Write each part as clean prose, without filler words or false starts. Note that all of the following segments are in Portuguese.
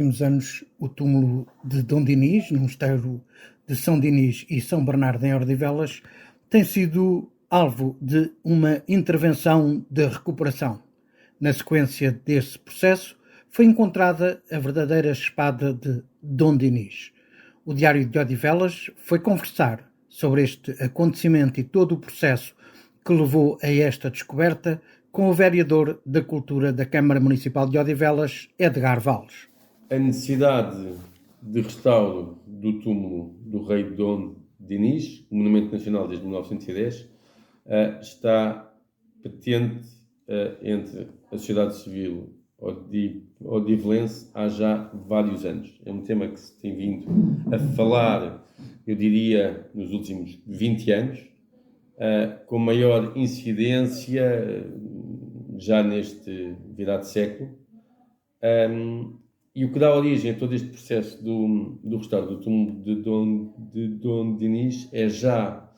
últimos anos, o túmulo de Dom Dinis, no mosteiro de São Dinis e São Bernardo em Odivelas, tem sido alvo de uma intervenção de recuperação. Na sequência desse processo, foi encontrada a verdadeira espada de Dom Dinis. O Diário de Odivelas foi conversar sobre este acontecimento e todo o processo que levou a esta descoberta com o vereador da Cultura da Câmara Municipal de Odivelas, Edgar Valles. A necessidade de restauro do túmulo do rei Dom Dinis, monumento nacional desde 1910, está patente entre a sociedade civil odivelense há já vários anos. É um tema que se tem vindo a falar, eu diria, nos últimos 20 anos, com maior incidência já neste virado de século, e o que dá origem a todo este processo do restauro do túmulo de Dom Dinis é já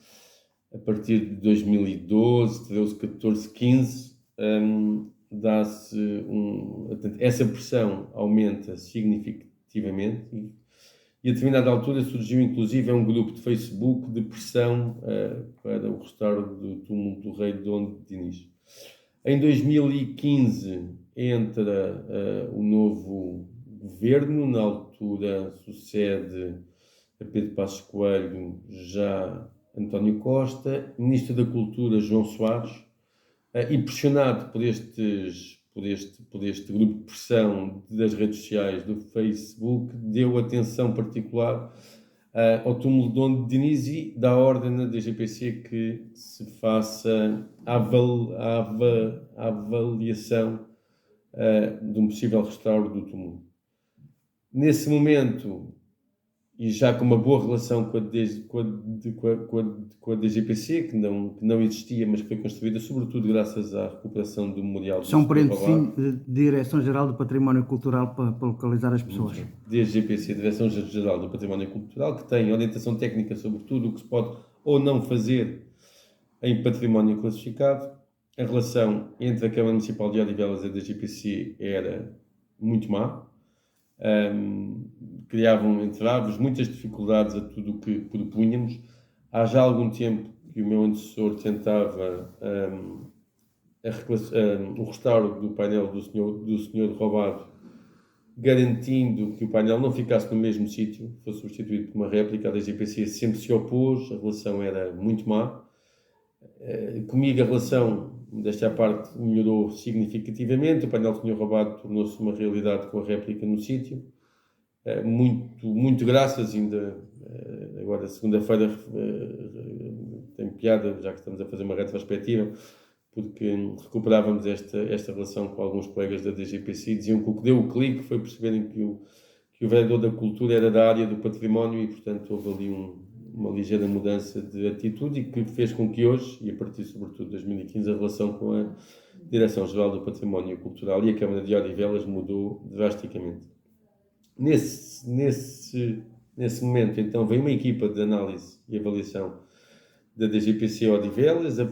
a partir de 2012, 13, 14, 15, essa pressão aumenta significativamente e a determinada altura surgiu inclusive um grupo de Facebook de pressão para o restauro do túmulo do rei Dom Dinis. Em 2015 entra o novo governo, na altura sucede a Pedro Passos Coelho já António Costa, Ministro da Cultura João Soares, e pressionado por este grupo de pressão das redes sociais, do Facebook, deu atenção particular ao túmulo de Dom Dinis e dá ordem na DGPC que se faça a avaliação de um possível restauro do túmulo. Nesse momento, e já com uma boa relação com a DGPC, que não existia, mas que foi construída sobretudo graças à recuperação do Memorial do São parênteses, Direção-Geral do Património Cultural para localizar as pessoas. DGPC, Direção-Geral do Património Cultural, que tem orientação técnica sobre tudo o que se pode ou não fazer em património classificado. A relação entre a Câmara Municipal de Odivelas e a DGPC era muito má. Criavam entraves, muitas dificuldades a tudo o que propunhamos. Há já algum tempo que o meu antecessor tentava o restauro do painel do senhor roubado, garantindo que o painel não ficasse no mesmo sítio, fosse substituído por uma réplica. A DGPC sempre se opôs, a relação era muito má. Comigo a relação, desta parte, melhorou significativamente. O painel que tinha roubado tornou-se uma realidade com a réplica no sítio. Muito graças, ainda agora segunda-feira tem piada, já que estamos a fazer uma retrospectiva, porque recuperávamos esta relação com alguns colegas da DGPC e diziam que o que deu o clique foi perceberem que o vereador da cultura era da área do património e, portanto, houve ali uma ligeira mudança de atitude e que fez com que hoje, e a partir sobretudo de 2015, a relação com a Direção-Geral do Património Cultural e a Câmara de Odivelas mudou drasticamente. Nesse momento, então, veio uma equipa de análise e avaliação da DGPC Odivelas a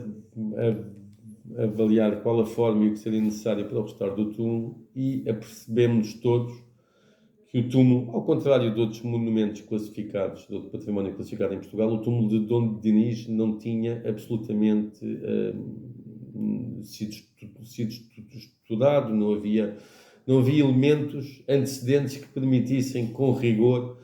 avaliar qual a forma e o que seria necessário para o restauro do túmulo e apercebemos todos que o túmulo, ao contrário de outros monumentos classificados, do património classificado em Portugal, o túmulo de Dom Dinis não tinha absolutamente sido estudado, não havia elementos antecedentes que permitissem, com rigor,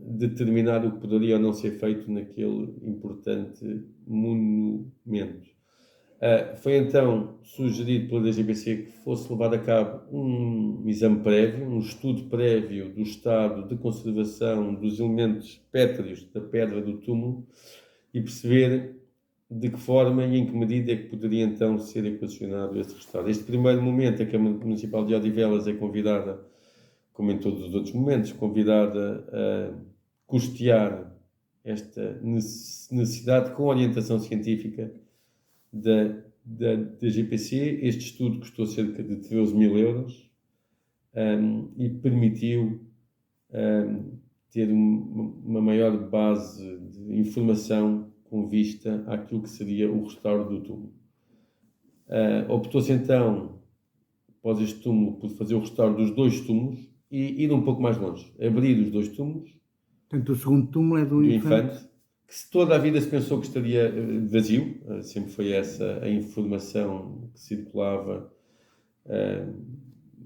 determinar o que poderia ou não ser feito naquele importante monumento. Foi então sugerido pela DGPC que fosse levado a cabo um exame prévio, um estudo prévio do estado de conservação dos elementos pétreos da pedra do túmulo e perceber de que forma e em que medida é que poderia então ser equacionado este restauro. Neste primeiro momento, a Câmara Municipal de Odivelas é convidada, como em todos os outros momentos, convidada a custear esta necessidade com orientação científica da DGPC. Este estudo custou cerca de 13 mil euros e permitiu ter uma maior base de informação com vista àquilo que seria o restauro do túmulo. Optou-se então, após este túmulo, por fazer o restauro dos dois túmulos e ir um pouco mais longe. Abrir os 2 túmulos. Portanto, o segundo túmulo é do infante, que toda a vida se pensou que estaria vazio. Sempre foi essa a informação que circulava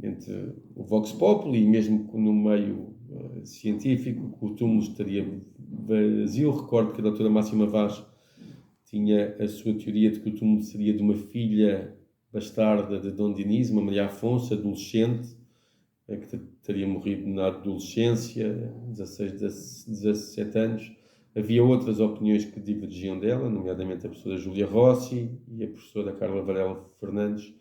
entre o Vox Populi e mesmo no meio científico, que o túmulo estaria vazio. Recordo que a doutora Máxima Vaz tinha a sua teoria de que o túmulo seria de uma filha bastarda de Dom Dinis, uma Maria Afonso, adolescente, que teria morrido na adolescência, 16, 17 anos. Havia outras opiniões que divergiam dela, nomeadamente a professora Júlia Rossi e a professora Carla Varela Fernandes,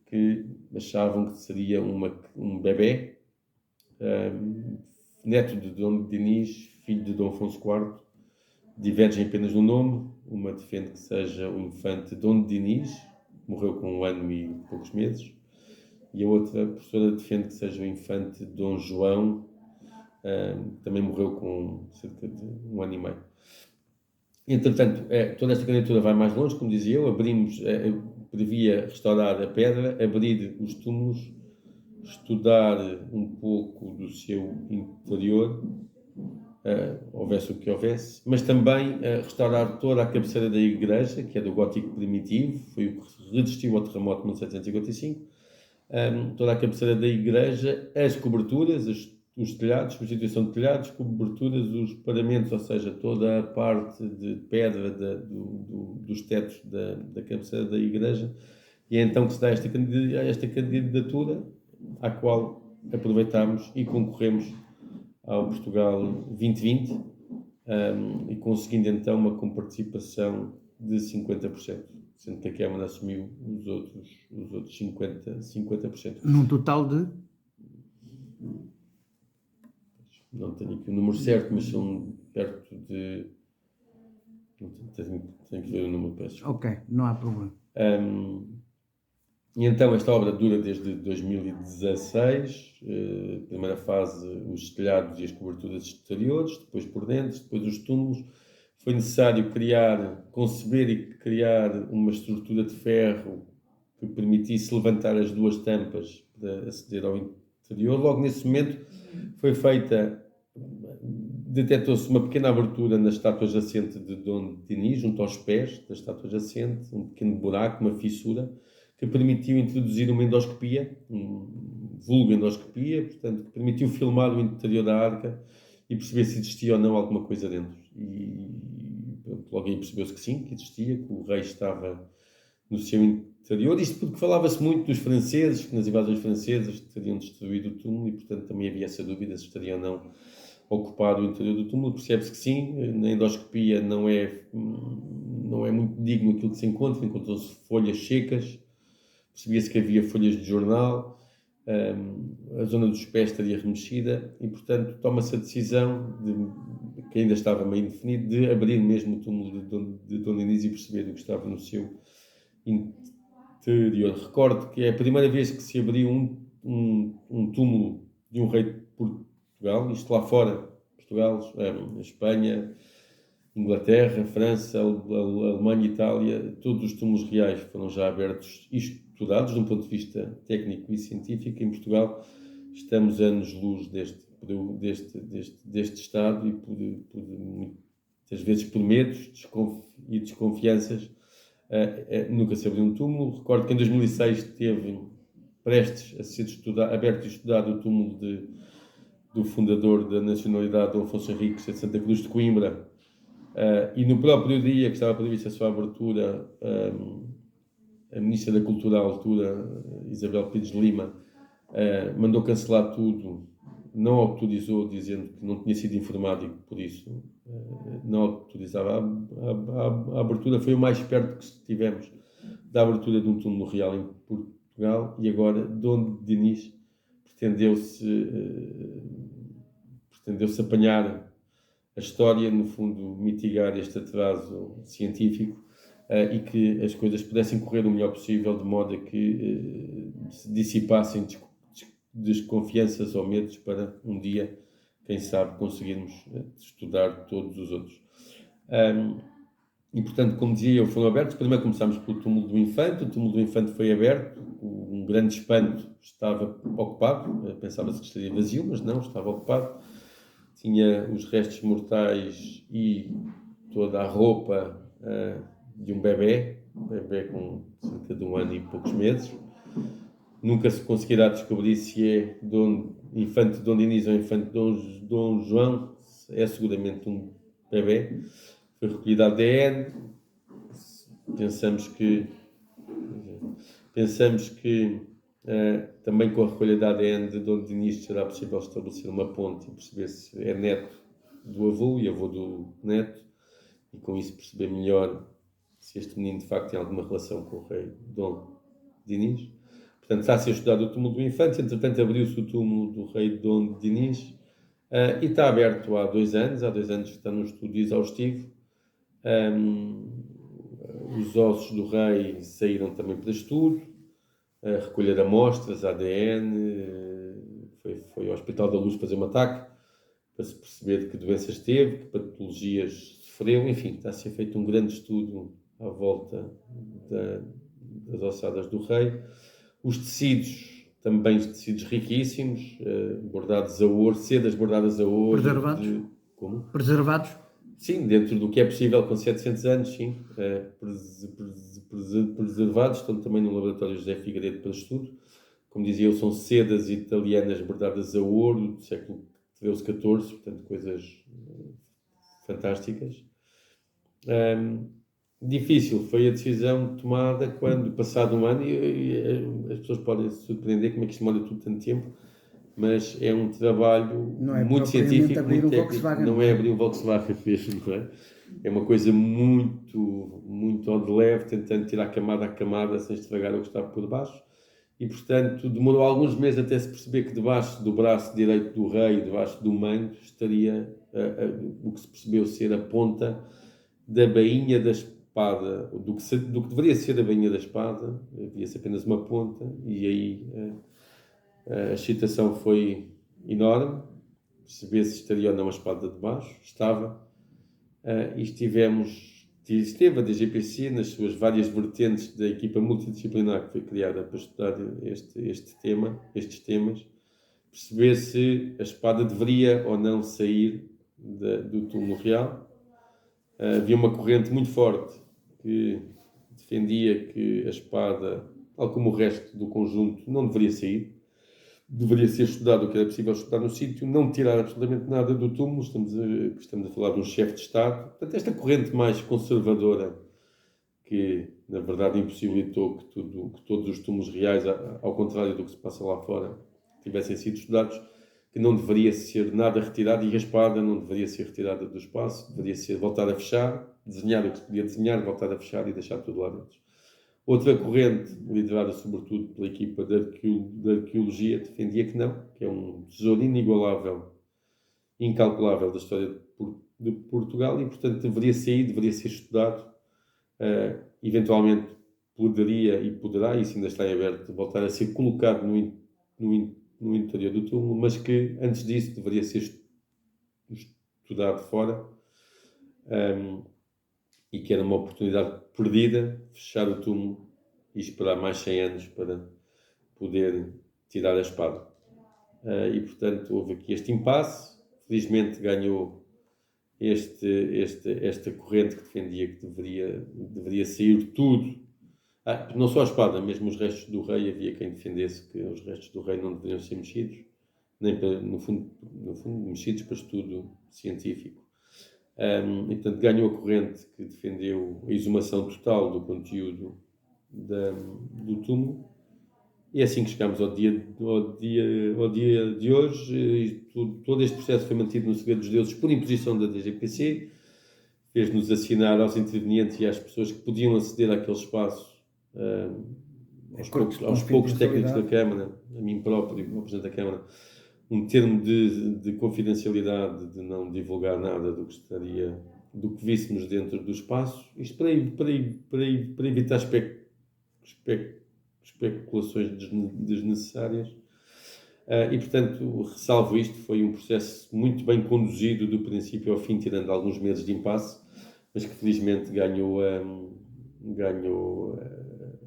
que achavam que seria um bebé, neto de Dom Dinis, filho de Dom Afonso IV. Divergem apenas no nome. Uma defende que seja o infante Dom Dinis, morreu com 1 ano e poucos meses, e a outra professora defende que seja o infante Dom João, também morreu com cerca de 1 ano e meio. Entretanto, toda esta candidatura vai mais longe, como dizia eu. Previa restaurar a pedra, abrir os túmulos, estudar um pouco do seu interior, houvesse o que houvesse, mas também restaurar toda a cabeceira da igreja, que é do gótico primitivo, foi o que resistiu ao terremoto de 1755, toda a cabeceira da igreja, as coberturas, os telhados, substituição de telhados, coberturas, os paramentos, ou seja, toda a parte de pedra dos tetos da cabeceira da igreja, e é então que se dá esta candidatura, à qual aproveitámos e concorremos ao Portugal 2020, e conseguindo então uma comparticipação de 50%, sendo que a Câmara assumiu os outros 50%. num total de? Não tenho aqui o número certo, mas são perto de... Tenho que ver o número, peço. Ok, não há problema. E então esta obra dura desde 2016, primeira fase os telhados e as coberturas exteriores, depois por dentro, depois os túmulos. Foi necessário conceber e criar uma estrutura de ferro que permitisse levantar as 2 tampas para aceder ao interior. Logo nesse momento detectou-se uma pequena abertura na estátua jacente de Dom Dinis, junto aos pés da estátua jacente, um pequeno buraco, uma fissura, que permitiu introduzir uma endoscopia, vulgo endoscopia, portanto, que permitiu filmar o interior da arca e perceber se existia ou não alguma coisa dentro. E logo aí percebeu-se que sim, que existia, que o rei estava no seu interior. Isto porque falava-se muito dos franceses, que nas invasões francesas teriam destruído o túmulo e, portanto, também havia essa dúvida se estaria ou não ocupado o interior do túmulo. Percebe-se que sim, na endoscopia não é muito digno aquilo que se encontra. Encontrou-se folhas secas, percebia-se que havia folhas de jornal, a zona dos pés estaria remexida e, portanto, toma-se a decisão, que ainda estava meio indefinido, de abrir mesmo o túmulo de Dom Dinis e perceber o que estava no seu interior. Recordo que é a primeira vez que se abriu um túmulo de um rei de Portugal, isto lá fora, Portugal, Espanha, Inglaterra, França, Alemanha, Itália, todos os túmulos reais foram já abertos e estudados de um ponto de vista técnico e científico. Em Portugal estamos anos-luz deste estado e muitas vezes por medos e desconfianças nunca se abriu um túmulo. Recordo que em 2006 esteve prestes a ser aberto e estudado o túmulo do fundador da nacionalidade, Dom Afonso Henriques, de Santa Cruz de Coimbra, e no próprio dia que estava prevista a sua abertura, a Ministra da Cultura à altura, Isabel Pires de Lima, mandou cancelar tudo, não autorizou, dizendo que não tinha sido informado e que por isso não autorizava a abertura. Foi o mais perto que tivemos da abertura de um túmulo real em Portugal, e agora Dom Dinis pretendeu-se apanhar a história, no fundo mitigar este atraso científico, e que as coisas pudessem correr o melhor possível, de modo a que se dissipassem desconfianças ou medos para um dia, quem sabe, conseguirmos estudar todos os outros. E, portanto, como dizia eu, foram abertos. Primeiro começámos pelo túmulo do infante. O túmulo do infante foi aberto, um um grande espanto, estava ocupado. Pensava-se que estaria vazio, mas não, estava ocupado. Tinha os restos mortais e toda a roupa de um bebê com cerca de 1 ano e poucos meses. Nunca se conseguirá descobrir se é infante Dom Dinis ou infante Dom João. É seguramente um bebê. Foi recolhido ADN. Pensamos que também com a recolha de ADN de Dom Dinis será possível estabelecer uma ponte e perceber se é neto do avô e avô do neto, e com isso perceber melhor se este menino de facto tem alguma relação com o rei Dom Dinis. Portanto, está a ser estudado o túmulo do infante. Entretanto, abriu-se o túmulo do rei Dom Dinis e está aberto há 2 anos. Há 2 anos que está num estudo exaustivo. Os ossos do rei saíram também para estudo, recolher amostras, ADN, foi ao Hospital da Luz fazer um ataque para se perceber de que doenças teve, que patologias sofreu, enfim, está a ser feito um grande estudo à volta das ossadas do rei. Os tecidos, também tecidos riquíssimos, bordados a ouro, sedas bordadas a ouro. Preservados? Como? Preservados? Sim, dentro do que é possível com 700 anos, sim. Preservados, estão também no laboratório José Figueiredo para estudo. Como dizia eu, são sedas italianas bordadas a ouro do século XIII, XIV, portanto, coisas fantásticas. Difícil foi a decisão tomada quando, passado 1 ano, e as pessoas podem se surpreender como é que isto demora tudo tanto tempo, mas é um trabalho muito científico, muito técnico, não é abrir um Volkswagen mesmo, não é? É uma coisa muito, muito ao de leve, tentando tirar camada a camada sem estragar o que está por baixo, e portanto demorou alguns meses até se perceber que debaixo do braço direito do rei, debaixo do manto, estaria o que se percebeu ser a ponta da bainha da espada, do que deveria ser a bainha da espada. Havia-se apenas uma ponta, e aí a excitação foi enorme, perceber se estaria ou não a espada de baixo. Estava, e esteve a DGPC nas suas várias vertentes da equipa multidisciplinar que foi criada para estudar estes temas, perceber se a espada deveria ou não sair do túmulo real. Havia uma corrente muito forte que defendia que a espada, tal como o resto do conjunto, não deveria sair. Deveria ser estudado o que era possível estudar no sítio, não tirar absolutamente nada do túmulo. Estamos a falar de um chefe de Estado. Portanto, esta corrente mais conservadora, que na verdade impossibilitou que todos os túmulos reais, ao contrário do que se passa lá fora, tivessem sido estudados, que não deveria ser nada retirado, e a espada não deveria ser retirada do espaço, deveria ser voltar a fechar, desenhar o que se podia desenhar, voltar a fechar e deixar tudo lá dentro. Outra corrente, liderada sobretudo pela equipa de arqueologia, defendia que não, que é um tesouro inigualável, incalculável da história de Portugal, e portanto deveria ser estudado. Eventualmente poderia e poderá, isso ainda está em aberto, voltar a ser colocado no interior do túmulo, mas que antes disso deveria ser estudado fora, e que era uma oportunidade perdida, fechar o túmulo e esperar mais 100 anos para poder tirar a espada. E portanto houve aqui este impasse. Felizmente ganhou esta corrente que defendia que deveria sair tudo. Não só a espada, mesmo os restos do rei. Havia quem defendesse que os restos do rei não deveriam ser mexidos, nem no fundo mexidos para estudo científico. E portanto ganhou a corrente que defendeu a exumação total do conteúdo do túmulo. E é assim que chegamos ao dia de hoje. E todo este processo foi mantido no segredo dos deuses por imposição da DGPC. Fez-nos assinar aos intervenientes e às pessoas que podiam aceder àquele espaço, aos poucos técnicos da Câmara, a mim próprio, ao Presidente da Câmara, um termo de confidencialidade, de não divulgar nada do que víssemos dentro do espaço. Isto para evitar especulações desnecessárias. E, portanto, ressalvo isto, foi um processo muito bem conduzido do princípio ao fim, tirando alguns meses de impasse, mas que felizmente ganhou ganhou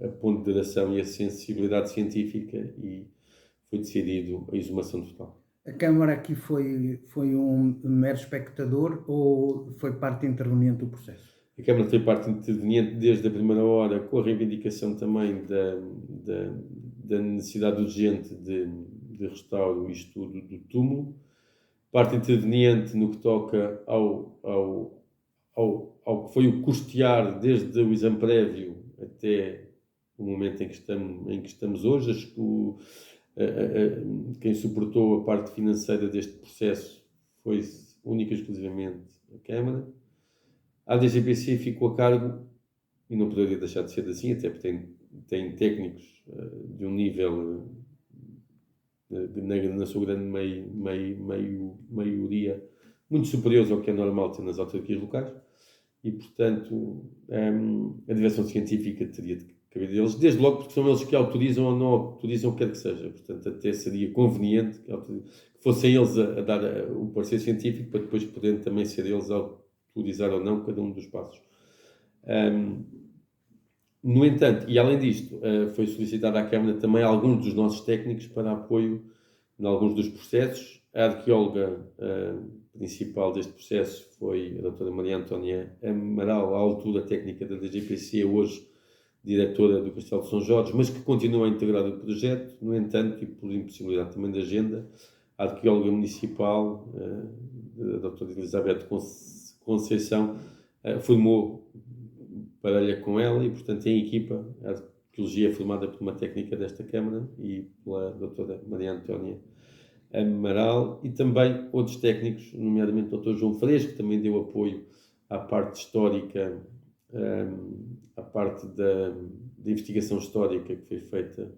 a ponderação e a sensibilidade científica e foi decidido a exumação total. A Câmara aqui foi um mero espectador ou foi parte interveniente do processo? A Câmara foi parte interveniente desde a primeira hora, com a reivindicação também da necessidade urgente de restauro e estudo do túmulo. Parte interveniente no que toca ao que foi o custear desde o exame prévio até o momento em que estamos hoje. Acho que quem suportou a parte financeira deste processo foi única e exclusivamente a Câmara. A DGPC ficou a cargo, e não poderia deixar de ser assim, até porque tem técnicos de um nível, na sua grande maioria, muito superiores ao que é normal ter nas autarquias locais, e, portanto, a direção científica teria de caber deles, desde logo porque são eles que autorizam ou não autorizam o que quer que seja. Portanto, até seria conveniente que fossem eles a dar o parecer científico para depois poderem também ser eles a autorizar ou não cada um dos passos. No entanto, e além disto, foi solicitado à Câmara também alguns dos nossos técnicos para apoio em alguns dos processos. A arqueóloga principal deste processo foi a doutora Maria Antónia Amaral, à altura técnica da DGPC, hoje diretora do Castelo de São Jorge, mas que continua a integrar o projeto. No entanto, e por impossibilidade também da agenda, a arqueóloga municipal, a doutora Elizabeth Conceição, formou parelha com ela e, portanto, em equipa, a arqueologia é formada por uma técnica desta Câmara e pela doutora Maria Antónia Amaral e também outros técnicos, nomeadamente o Dr. João Freixo, que também deu apoio à parte histórica, à parte da investigação histórica que foi feita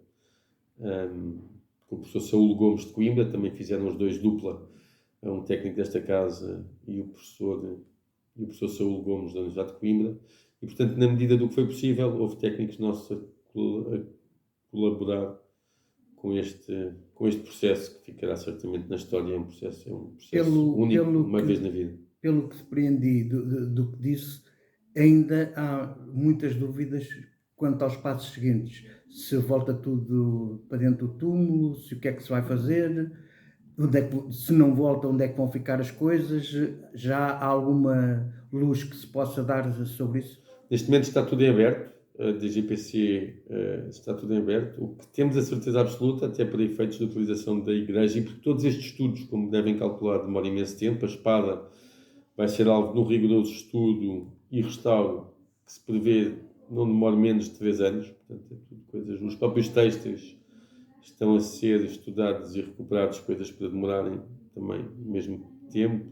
com o professor Saúl Gomes de Coimbra. Também fizeram os dois dupla, um técnico desta casa e o professor Saúl Gomes da Universidade de Coimbra. E, portanto, na medida do que foi possível, houve técnicos nossos a colaborar com este processo, que ficará certamente na história. É um processo único, uma vez na vida. Pelo que surpreendi do que disse, ainda há muitas dúvidas quanto aos passos seguintes. Se volta tudo para dentro do túmulo, se o que é que se vai fazer, se não volta, onde é que vão ficar as coisas? Já há alguma luz que se possa dar sobre isso? Neste momento está tudo em aberto, a DGPC está tudo em aberto. O que temos a certeza absoluta, até para efeitos de utilização da Igreja, e porque todos estes estudos, como devem calcular, demoram imenso tempo. A espada vai ser alvo de um rigoroso estudo e restauro que se prevê não demora menos de 3 anos. Portanto, é tudo coisas. Os próprios textos estão a ser estudados e recuperados, coisas para demorarem também o mesmo tempo.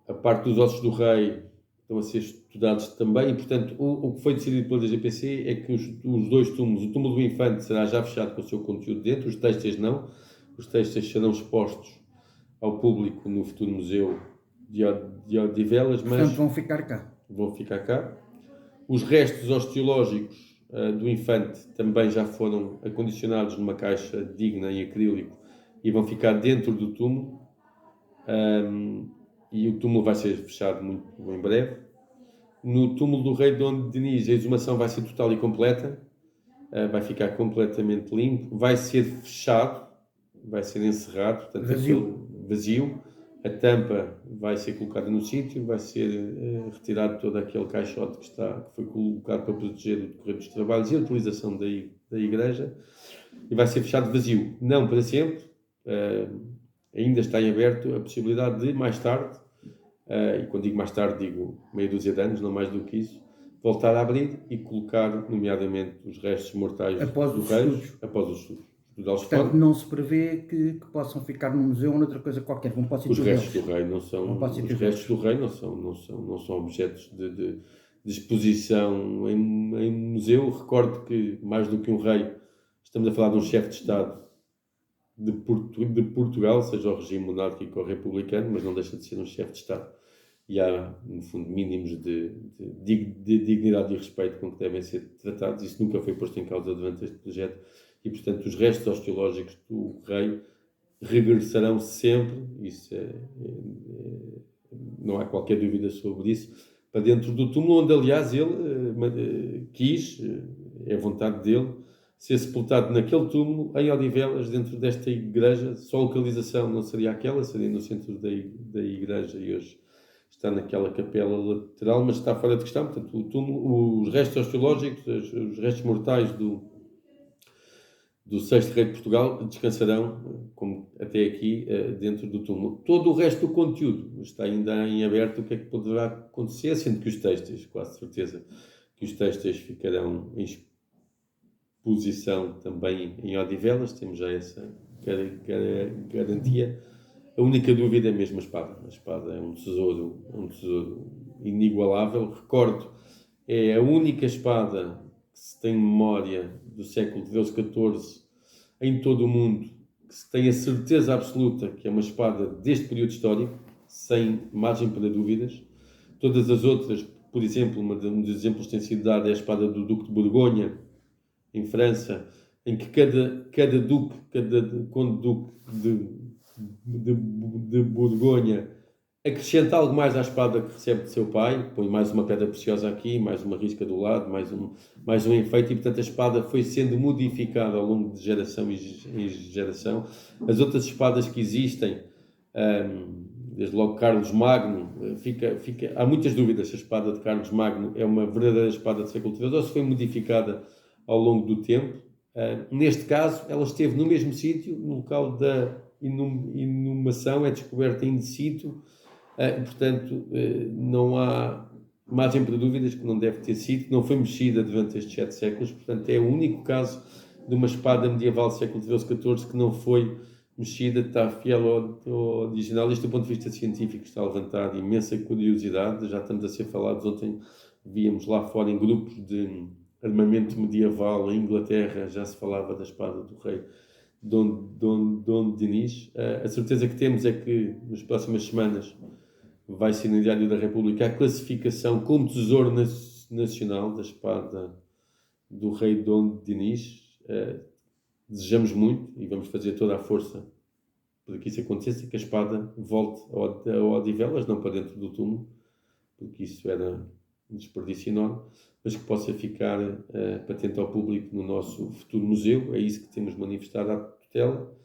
A parte dos ossos do rei estão a ser estudados também, e, portanto, o que foi decidido pela DGPC é que os dois túmulos, o túmulo do infante será já fechado com o seu conteúdo dentro, os textos não. Os textos serão expostos ao público no futuro museu de Odivelas, mas... Portanto, vão ficar cá. Vão ficar cá. Os restos osteológicos do infante também já foram acondicionados numa caixa digna em acrílico e vão ficar dentro do túmulo. E o túmulo vai ser fechado muito em breve. No túmulo do rei Dom Dinis, a exumação vai ser total e completa, vai ficar completamente limpo, vai ser fechado, vai ser encerrado, portanto, vazio. A tampa vai ser colocada no sítio, vai ser retirado todo aquele caixote que foi colocado para proteger o decorrer dos trabalhos e a utilização da igreja, e vai ser fechado vazio, não para sempre. Ainda está em aberto a possibilidade de, mais tarde, e quando digo mais tarde, digo meia dúzia de anos, não mais do que isso, voltar a abrir e colocar, nomeadamente, os restos mortais do rei após os estudos. Portanto, não se prevê que possam ficar no museu ou noutra coisa qualquer, vão para o sítio deles. Os restos do rei não são, não são objetos de exposição em museu. Recordo que, mais do que um rei, estamos a falar de um chefe de Estado de Portugal, seja o regime monárquico ou republicano, mas não deixa de ser um chefe de Estado. E há, no fundo, mínimos de dignidade e respeito com que devem ser tratados. Isso nunca foi posto em causa durante este projeto. E, portanto, os restos osteológicos do rei regressarão sempre, não há qualquer dúvida sobre isso, para dentro do túmulo, onde, aliás, ele quis, é vontade dele, ser sepultado naquele túmulo, em Odivelas, dentro desta igreja. Só a localização não seria aquela, seria no centro da igreja, e hoje está naquela capela lateral, mas está fora de questão. Portanto, o túmulo, os restos arqueológicos, os restos mortais do sexto rei de Portugal descansarão, como até aqui, dentro do túmulo. Todo o resto do conteúdo está ainda em aberto. O que é que poderá acontecer, sendo que os têxteis, quase certeza que os têxteis ficarão em exposição também em Odivelas, temos já essa garantia. A única dúvida é mesmo a espada. A espada é um tesouro inigualável. Recordo, é a única espada que se tem memória do século XIV em todo o mundo, que se tem a certeza absoluta que é uma espada deste período histórico, sem margem para dúvidas. Todas as outras, por exemplo, um dos exemplos que tem sido dado é a espada do Duque de Borgonha, em França, em que cada duque, cada conde-duque de Borgonha acrescenta algo mais à espada que recebe de seu pai, põe mais uma pedra preciosa aqui, mais uma risca do lado, mais um enfeite, e portanto a espada foi sendo modificada ao longo de geração em geração. As outras espadas que existem, desde logo Carlos Magno, há muitas dúvidas se a espada de Carlos Magno é uma verdadeira espada do século XIII ou se foi modificada ao longo do tempo. Neste caso, ela esteve no mesmo sítio, no local da inumação, é descoberta in situ, e, portanto, não há margem para dúvidas que não deve ter sido, que não foi mexida durante estes 7 séculos. Portanto, é o único caso de uma espada medieval do século XII que não foi mexida, está fiel ao original. Isto, do ponto de vista científico, está a levantar imensa curiosidade. Já estamos a ser falados. Ontem víamos lá fora, em grupos de armamento medieval em Inglaterra, já se falava da espada do rei Dom Dinis. A certeza que temos é que nas próximas semanas vai ser no Diário da República a classificação como tesouro nacional da espada do rei Dom Dinis. Desejamos muito e vamos fazer toda a força para que isso aconteça e que a espada volte a Odivelas, não para dentro do túmulo, porque isso era um desperdício enorme, mas que possa ficar patente ao público no nosso futuro museu. É isso que temos manifestado à tutela,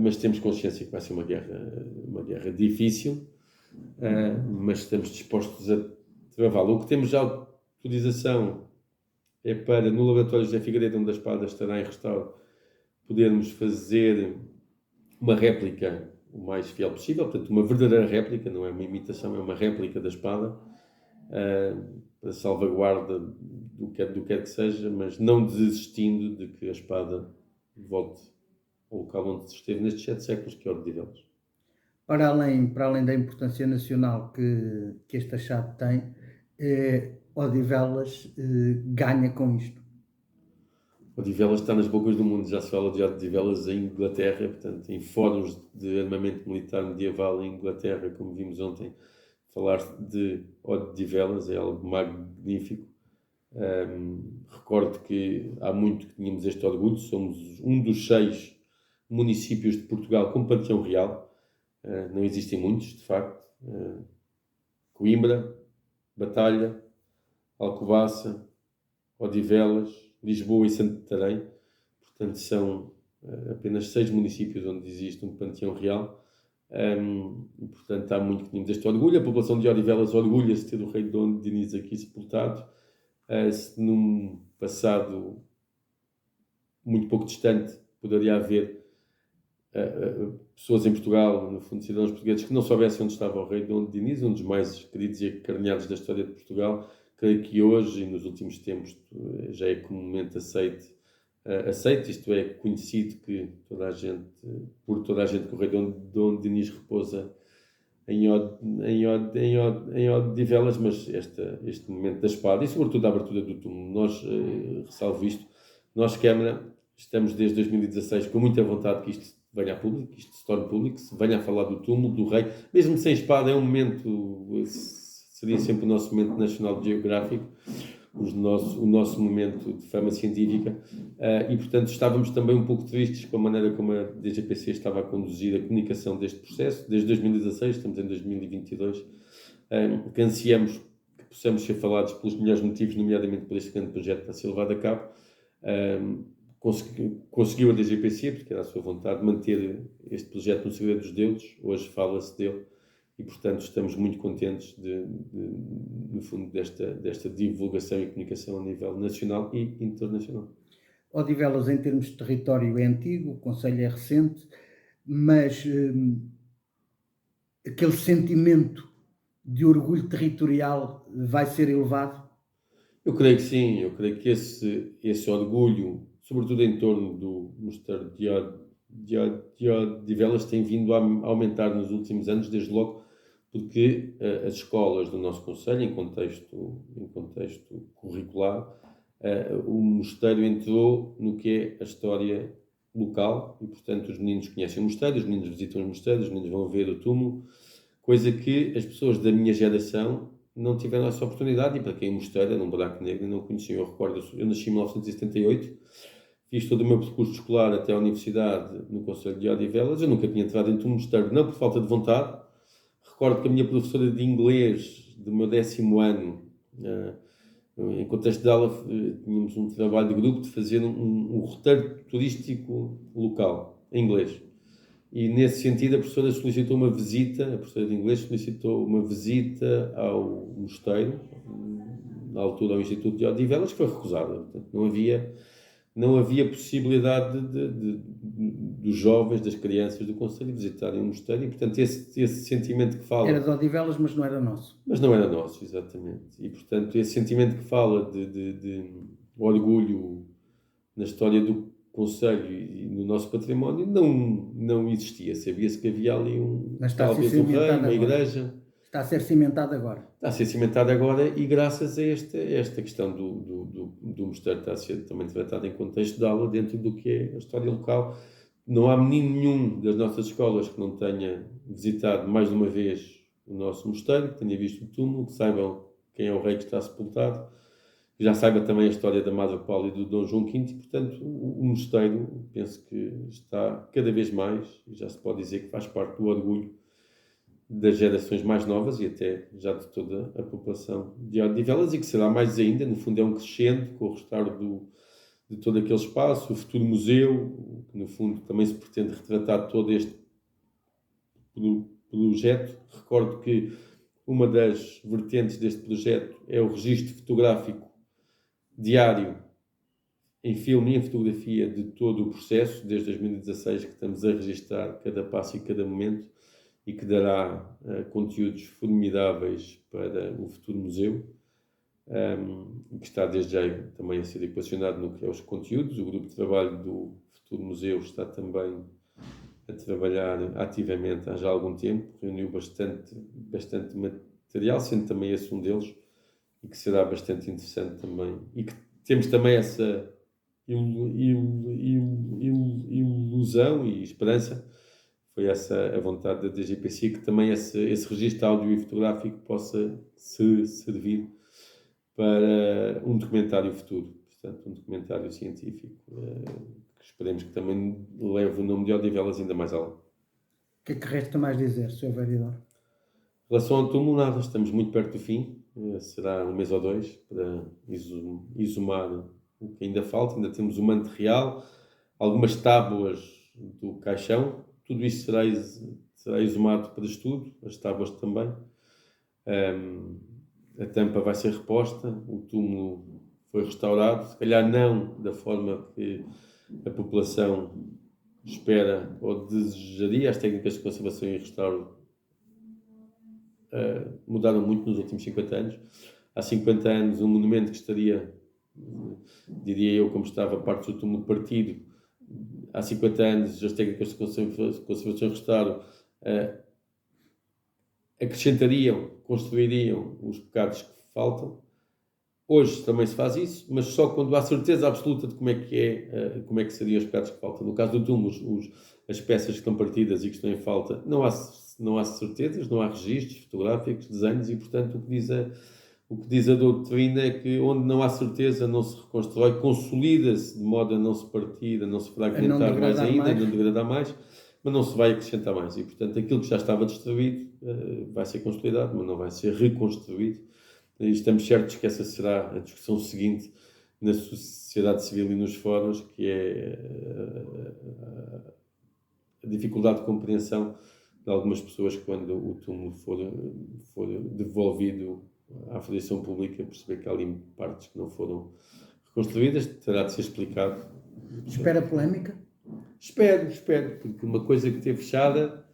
mas temos consciência que vai ser uma guerra difícil, mas estamos dispostos a travá-la. O que temos já autorização é para, no laboratório José Figueiredo, onde a espada estará em restauro, podermos fazer uma réplica o mais fiel possível, portanto uma verdadeira réplica, não é uma imitação, é uma réplica da espada, para salvaguarda do que quer que seja, mas não desistindo de que a espada volte ao local onde se esteve nestes 7 séculos, que é Odivelas. Para além da importância nacional que este achado tem, Odivelas ganha com isto. Odivelas está nas bocas do mundo, já se fala de Odivelas em Inglaterra, portanto, em fóruns de armamento militar medieval em Inglaterra, como vimos ontem, falar de Odivelas é algo magnífico. Recordo que há muito que tínhamos este orgulho, somos um dos 6 municípios de Portugal com panteão real. Não existem muitos, de facto. Coimbra, Batalha, Alcobaça, Odivelas, Lisboa e Santarém. Portanto, são apenas 6 municípios onde existe um panteão real. E, portanto, há muito que tínhamos este orgulho. A população de Odivelas orgulha-se de ter o rei Dom Dinis aqui sepultado. Se num passado muito pouco distante poderia haver pessoas em Portugal, no fundo cidadãos portugueses, que não soubessem onde estava o rei Dom Dinis, um dos mais queridos e acarinhados da história de Portugal, creio que hoje e nos últimos tempos já é comumente aceito, isto é, conhecido por toda a gente que o rei Dom Dinis repousa em Odivelas, mas este momento da espada e sobretudo a abertura do túmulo, nós, ressalvo isto, nós Câmara estamos desde 2016 com muita vontade que isto venha a público, que isto se torne público, se venha a falar do túmulo, do rei, mesmo sem espada. É um momento, seria sempre o nosso momento nacional geográfico, o nosso momento de fama científica, e portanto estávamos também um pouco tristes com a maneira como a DGPC estava a conduzir a comunicação deste processo. Desde 2016, estamos em 2022, que ansiamos que possamos ser falados pelos melhores motivos, nomeadamente por este grande projeto que está a ser levado a cabo. Conseguiu a DGPC, porque era a sua vontade, manter este projeto no segredo dos deuses. Hoje fala-se dele e, portanto, estamos muito contentes no fundo, desta divulgação e comunicação a nível nacional e internacional. Odivelas, em termos de território, é antigo, o concelho é recente, mas aquele sentimento de orgulho territorial vai ser elevado? Eu creio que sim, eu creio que esse orgulho, sobretudo em torno do Mosteiro de Odivelas, tem vindo a aumentar nos últimos anos, desde logo porque as escolas do nosso concelho, em contexto curricular, o mosteiro entrou no que é a história local e, portanto, os meninos conhecem o mosteiro, os meninos visitam os mosteiros, os meninos vão ver o túmulo, coisa que as pessoas da minha geração não tiveram essa oportunidade, e para quem o mosteiro era um buraco negro e não conheciam. Eu recordo, eu nasci em 1978, fiz todo o meu percurso escolar até à universidade no concelho de Odivelas. Eu nunca tinha entrado dentro de um mosteiro, não por falta de vontade. Recordo que a minha professora de inglês do meu 10º ano, em contexto de aula, tínhamos um trabalho de grupo de fazer um roteiro turístico local, em inglês. E, nesse sentido, a professora solicitou uma visita, a professora de inglês solicitou uma visita ao mosteiro, na altura ao Instituto de Odivelas, que foi recusada. Portanto, não havia possibilidade dos jovens, das crianças do concelho visitarem o mosteiro, e, portanto, esse sentimento que fala... Era de Odivelas, mas não era nosso. Mas não era nosso, exatamente. E, portanto, esse sentimento que fala de orgulho na história do concelho e no nosso património não existia. Sabia-se que havia ali talvez um rei, uma igreja. Está a ser cimentado agora. Está a ser cimentado agora, e graças a esta questão do mosteiro está a ser também tratado em contexto de aula dentro do que é a história local. Não há menino nenhum das nossas escolas que não tenha visitado mais de uma vez o nosso mosteiro, que tenha visto o túmulo, que saibam quem é o rei que está sepultado, que já saiba também a história da Madre Paula e do Dom João V, e, portanto, o mosteiro, penso que está cada vez mais, e já se pode dizer que faz parte do orgulho das gerações mais novas e até já de toda a população de Odivelas, e que será mais ainda. No fundo, é um crescendo com o restauro de todo aquele espaço, o futuro museu, que no fundo também se pretende retratar todo este projeto. Recordo que uma das vertentes deste projeto é o registro fotográfico diário, em filme e em fotografia, de todo o processo, desde 2016, que estamos a registrar cada passo e cada momento, e que dará conteúdos formidáveis para o futuro museu, que está desde já também a ser equacionado no que é os conteúdos. O grupo de trabalho do futuro museu está também a trabalhar ativamente há já algum tempo, reuniu bastante material, sendo também esse um deles, e que será bastante interessante também, e que temos também essa ilusão e esperança. Foi essa a vontade da DGPC, que também esse registro áudio e fotográfico possa servir para um documentário futuro, portanto, um documentário científico, que esperemos que também leve o nome de Odivelas ainda mais além. O que é que resta mais dizer, Sr. Vereador? Em relação ao túmulo, nada, estamos muito perto do fim, será 1 mês ou 2 para exumar o que ainda falta. Ainda temos o manto real, algumas tábuas do caixão. Tudo isto será exumado para estudo, as tábuas também. A tampa vai ser reposta, o túmulo foi restaurado, se calhar não da forma que a população espera ou desejaria. As técnicas de conservação e restauro mudaram muito nos últimos 50 anos. Há 50 anos, um monumento que estaria, diria eu, como estava, parte do túmulo partido. Há 50 anos, as técnicas de conservação e restauro acrescentariam, construiriam os bocados que faltam. Hoje também se faz isso, mas só quando há certeza absoluta de como é que seriam os bocados que faltam. No caso do túmulo, as peças que estão partidas e que estão em falta, não há certezas, não há registros fotográficos, desenhos, e, portanto, o que diz a doutrina é que onde não há certeza não se reconstrói, consolida-se de modo a não se partir, a não se fragmentar mais ainda, a não degradar mais. mas não se vai acrescentar mais. E, portanto, aquilo que já estava destruído vai ser consolidado, mas não vai ser reconstruído. E estamos certos que essa será a discussão seguinte na sociedade civil e nos fóruns, que é a dificuldade de compreensão de algumas pessoas quando o túmulo for devolvido à fruição pública, perceber que há ali partes que não foram reconstruídas, terá de ser explicado. Espera polémica? Espero, porque uma coisa que teve fechada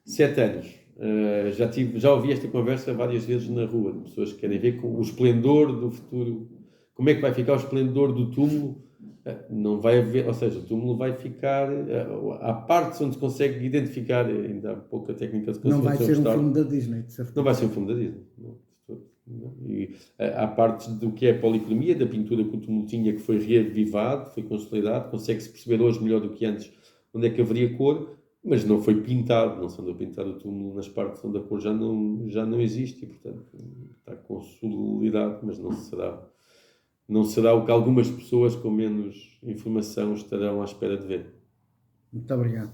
7 anos. Já ouvi esta conversa várias vezes na rua, de pessoas que querem ver com o esplendor do futuro. Como é que vai ficar o esplendor do túmulo? Não vai haver, ou seja, o túmulo vai ficar. Há partes onde se consegue identificar, ainda há pouca técnica de Não vai conservação ser um histórica. filme da Disney, de certeza. Não vai ser um filme da Disney. Não. E, há partes do que é a policromia, da pintura que o túmulo tinha, que foi reavivado, foi consolidado, consegue-se perceber hoje melhor do que antes onde é que haveria cor, mas não foi pintado, não se andou a pintar o túmulo nas partes onde a cor já não existe, e portanto está consolidado, mas não será o que algumas pessoas com menos informação estarão à espera de ver. Muito obrigado.